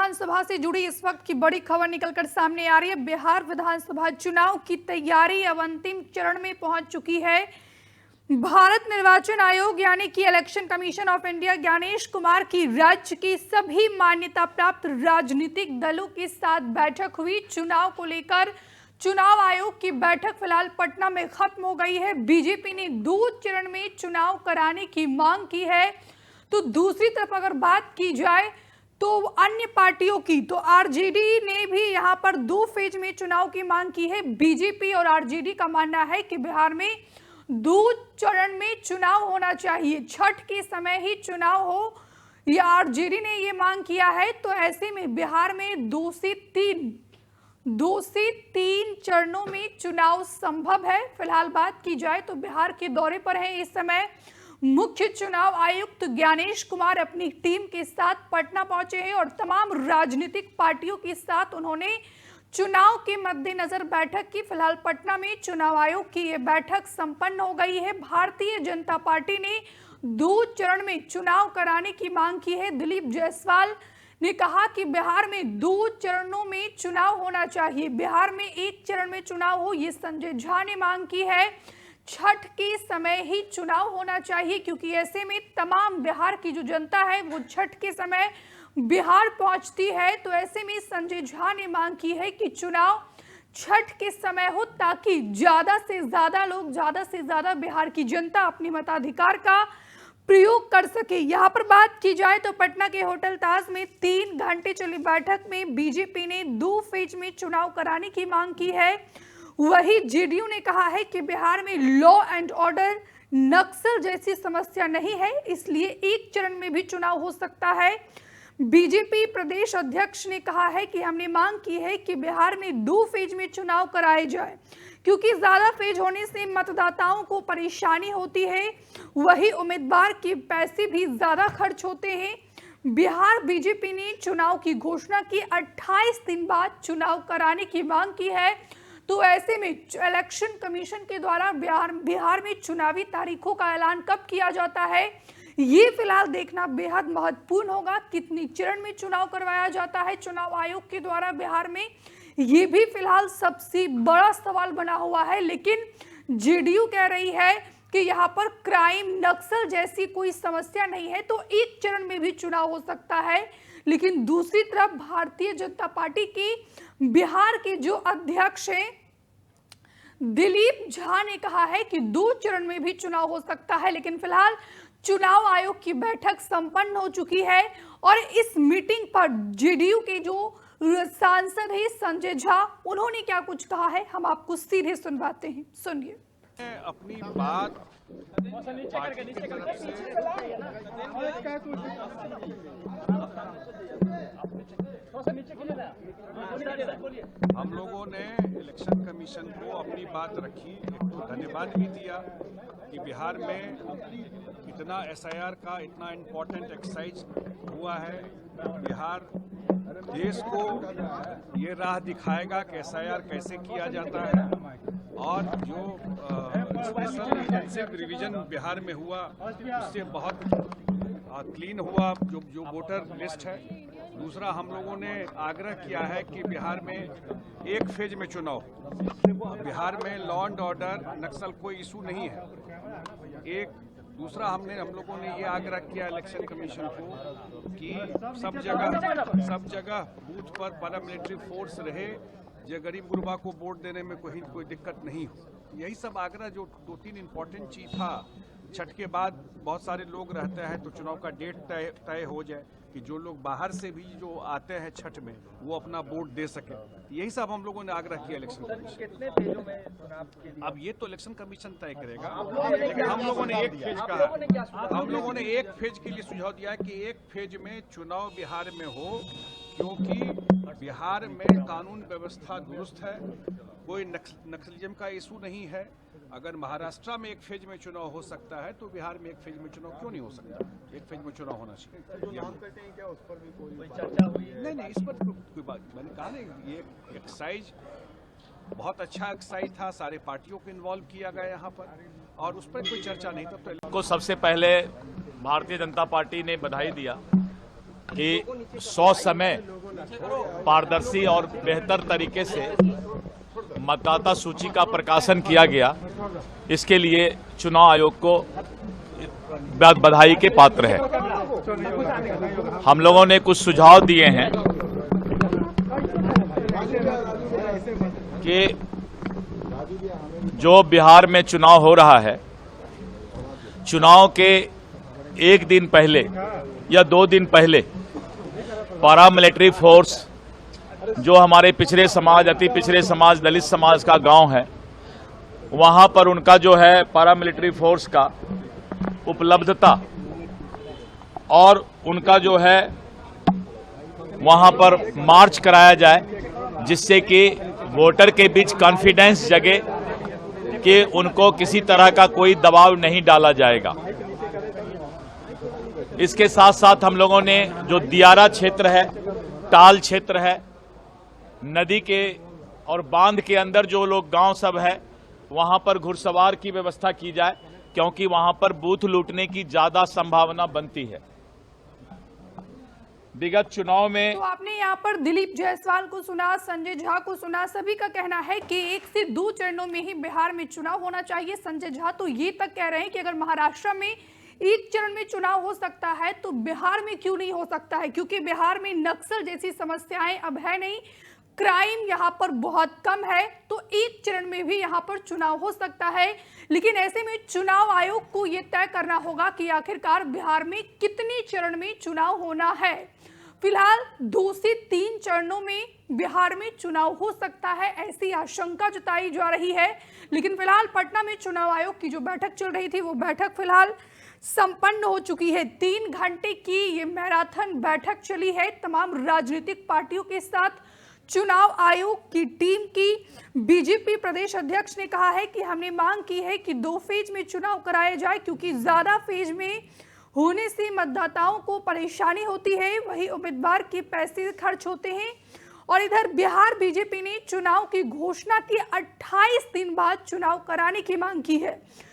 विधानसभा से जुड़ी इस वक्त की बड़ी खबर निकलकर सामने आ रही है। बिहार विधानसभा चुनाव की तैयारी अब अंतिम चरण में पहुंच चुकी है। भारत निर्वाचन आयोग यानी कि election commission of India Gyanesh Kumar की राज्य की सभी मान्यता प्राप्त राजनीतिक दलों के साथ बैठक हुई। चुनाव को लेकर चुनाव आयोग की बैठक फिलहाल पटना में खत्म हो गई है। बीजेपी ने 2 चरण में चुनाव कराने की मांग की है, तो दूसरी तरफ अगर बात की जाए तो अन्य पार्टियों की, तो आरजेडी ने भी यहां पर 2 फेज में चुनाव की मांग की है। बीजेपी और आरजेडी का मानना है कि बिहार में 2 चरण में चुनाव होना चाहिए, छठ के समय ही चुनाव हो, या आरजेडी ने ये मांग किया है। तो ऐसे में बिहार में 2 से 3 चरणों में चुनाव संभव है। फिलहाल बात की जाए तो बिहार के दौरे पर है इस समय मुख्य चुनाव आयुक्त ज्ञानेश कुमार अपनी टीम के साथ पटना पहुंचे हैं और तमाम राजनीतिक पार्टियों के साथ उन्होंने चुनाव के मद्देनजर बैठक की। फिलहाल पटना में चुनाव आयोग की यह बैठक संपन्न हो गई है। भारतीय जनता पार्टी ने 2 चरण में चुनाव कराने की मांग की है। दिलीप जायसवाल ने कहा कि बिहार में 2 चरणों में चुनाव होना चाहिए, बिहार में 1 चरण में चुनाव हो, ये संजय झा ने मांग की है। छठ के समय ही चुनाव होना चाहिए, क्योंकि ऐसे में तमाम बिहार की जो जनता है वो छठ के समय बिहार पहुंचती है। तो ऐसे में संजय झा ने मांग की है कि चुनाव छठ के समय हो, ताकि ज्यादा से ज्यादा लोग, ज्यादा से ज्यादा बिहार की जनता अपने मताधिकार का प्रयोग कर सके। यहाँ पर बात की जाए तो पटना के होटल ताज में 3 घंटे चली बैठक में बीजेपी ने 2 फेज में चुनाव कराने की मांग की है। वही जेडीयू ने कहा है कि बिहार में लॉ एंड ऑर्डर, नक्सल जैसी समस्या नहीं है, इसलिए 1 चरण में भी चुनाव हो सकता है। बीजेपी प्रदेश अध्यक्ष ने कहा है कि हमने मांग की है कि बिहार में 2 फेज में चुनाव कराए जाए, क्योंकि ज्यादा फेज होने से मतदाताओं को परेशानी होती है, वही उम्मीदवार के पैसे भी ज्यादा खर्च होते हैं। बिहार बीजेपी ने चुनाव की घोषणा की, 28 दिन बाद चुनाव कराने की मांग की है। तो ऐसे में इलेक्शन कमीशन के द्वारा बिहार में चुनावी तारीखों का ऐलान कब किया जाता है, ये फिलहाल देखना बेहद महत्वपूर्ण होगा। कितनी चरण में चुनाव करवाया जाता है चुनाव आयोग के द्वारा बिहार में, ये भी फिलहाल सबसे बड़ा सवाल बना हुआ है। लेकिन जेडीयू कह रही है कि यहाँ पर क्राइम, नक्सल जैसी कोई समस्या नहीं है, तो 1 चरण में भी चुनाव हो सकता है। लेकिन दूसरी तरफ भारतीय जनता पार्टी के बिहार के जो अध्यक्ष हैं दिलीप झा ने कहा है कि 2 चरण में भी चुनाव हो सकता है। लेकिन फिलहाल चुनाव आयोग की बैठक संपन्न हो चुकी है और इस मीटिंग पर जेडीयू के जो सांसद है संजय झा, उन्होंने क्या कुछ कहा है, हम आपको सीधे सुनवाते हैं, सुनिए। अपनी बात हम लोगों ने इलेक्शन कमीशन को अपनी बात रखी। एक तो धन्यवाद भी दिया कि बिहार में इतना एसआईआर का इतना इम्पोर्टेंट एक्सरसाइज हुआ है। बिहार देश को ये राह दिखाएगा कि एसआईआर कैसे किया जाता है, और जो स्पेशल इंटेंसिव रिवीजन बिहार में हुआ उससे बहुत क्लीन हुआ जो वोटर लिस्ट है। दूसरा, हम लोगों ने आग्रह किया है कि बिहार में 1 फेज में चुनाव, बिहार में लॉ एंड ऑर्डर, नक्सल कोई इशू नहीं है। दूसरा, हम लोगों ने ये आग्रह किया इलेक्शन कमीशन को कि सब जगह बूथ पर पैरामिलिट्री फोर्स रहे, जो गरीब गुरबा को वोट देने में कोई दिक्कत नहीं हो। यही सब आग्रह, जो 2-3 इम्पोर्टेंट चीज था। छठ के बाद बहुत सारे लोग रहते हैं, तो चुनाव का डेट तय हो जाए कि जो लोग बाहर से भी जो आते हैं छठ में वो अपना वोट दे सके। यही सब हम लोगों ने आग्रह किया इलेक्शन कमीशन। कितने फेजों में चुनाव के लिए? अब ये तो इलेक्शन कमीशन तय करेगा, लेकिन हम लोगों ने 1 फेज कहा। हम लोगों ने 1 फेज के लिए सुझाव दिया कि 1 फेज में चुनाव बिहार में हो, क्योंकि बिहार में कानून व्यवस्था दुरुस्त है, कोई नक्सलिज्म का इशू नहीं है। अगर महाराष्ट्र में 1 फेज में चुनाव हो सकता है, तो बिहार में 1 फेज में चुनाव क्यों नहीं हो सकता? 1 फेज में चुनाव होना चाहिए। ये मांग करते हैं क्या उस पर भी कोई चर्चा हुई है? नहीं, इस पर कोई बात, मैंने कहा नहीं, ये एक्सरसाइज बहुत अच्छा एक्सरसाइज था, सारे पार्टियों को इन्वॉल्व किया गया यहाँ पर, और उस पर कोई चर्चा नहीं था। को सबसे पहले भारतीय जनता पार्टी ने बधाई दिया कि 100 समय पारदर्शी और बेहतर तरीके से मतदाता सूची का प्रकाशन किया गया, इसके लिए चुनाव आयोग को बधाई के पात्र है। हम लोगों ने कुछ सुझाव दिए हैं कि जो बिहार में चुनाव हो रहा है, चुनाव के एक दिन पहले या 2 दिन पहले पैरामिलिट्री फोर्स जो हमारे पिछड़े समाज, अति पिछड़े समाज, दलित समाज का गांव है, वहां पर उनका जो है पैरामिलिट्री फोर्स का उपलब्धता और उनका जो है वहां पर मार्च कराया जाए, जिससे कि वोटर के बीच कॉन्फिडेंस जगे कि उनको किसी तरह का कोई दबाव नहीं डाला जाएगा। इसके साथ साथ हम लोगों ने जो दियारा क्षेत्र है, टाल क्षेत्र है, नदी के और बांध के अंदर जो लोग गांव सब है, वहां पर घुड़सवार की व्यवस्था की जाए, क्योंकि वहां पर बूथ लूटने की ज्यादा संभावना बनती है। विगत चुनाव में तो आपने यहाँ पर दिलीप जायसवाल को सुना, संजय झा को सुना, सभी का कहना है कि 1 से 2 चरणों में ही बिहार में चुनाव होना चाहिए। संजय झा तो ये तक कह रहे हैं कि अगर महाराष्ट्र में 1 चरण में चुनाव हो सकता है तो बिहार में क्यों नहीं हो सकता है, क्योंकि बिहार में नक्सल जैसी समस्याएं अब है नहीं, क्राइम यहाँ पर बहुत कम है, तो 1 चरण में भी यहाँ पर चुनाव हो सकता है। लेकिन ऐसे में चुनाव आयोग को यह तय करना होगा कि आखिरकार बिहार में कितने चरण में चुनाव होना है। फिलहाल 2 से 3 चरणों में बिहार में चुनाव हो सकता है, ऐसी आशंका जताई जा रही है। लेकिन फिलहाल पटना में चुनाव आयोग की जो बैठक चल रही थी, वो बैठक फिलहाल संपन्न हो चुकी है। 3 घंटे की ये मैराथन बैठक चली है तमाम राजनीतिक पार्टियों के साथ। चुनाव आयोग की टीम की बीजेपी प्रदेश अध्यक्ष ने कहा है कि हमने मांग की है कि 2 फेज में चुनाव कराया जाए, क्योंकि ज्यादा फेज में होने से मतदाताओं को परेशानी होती है, वही उम्मीदवार के पैसे खर्च होते हैं। और इधर बिहार बीजेपी ने चुनाव की घोषणा की 28 दिन बाद चुनाव कराने की मांग की है।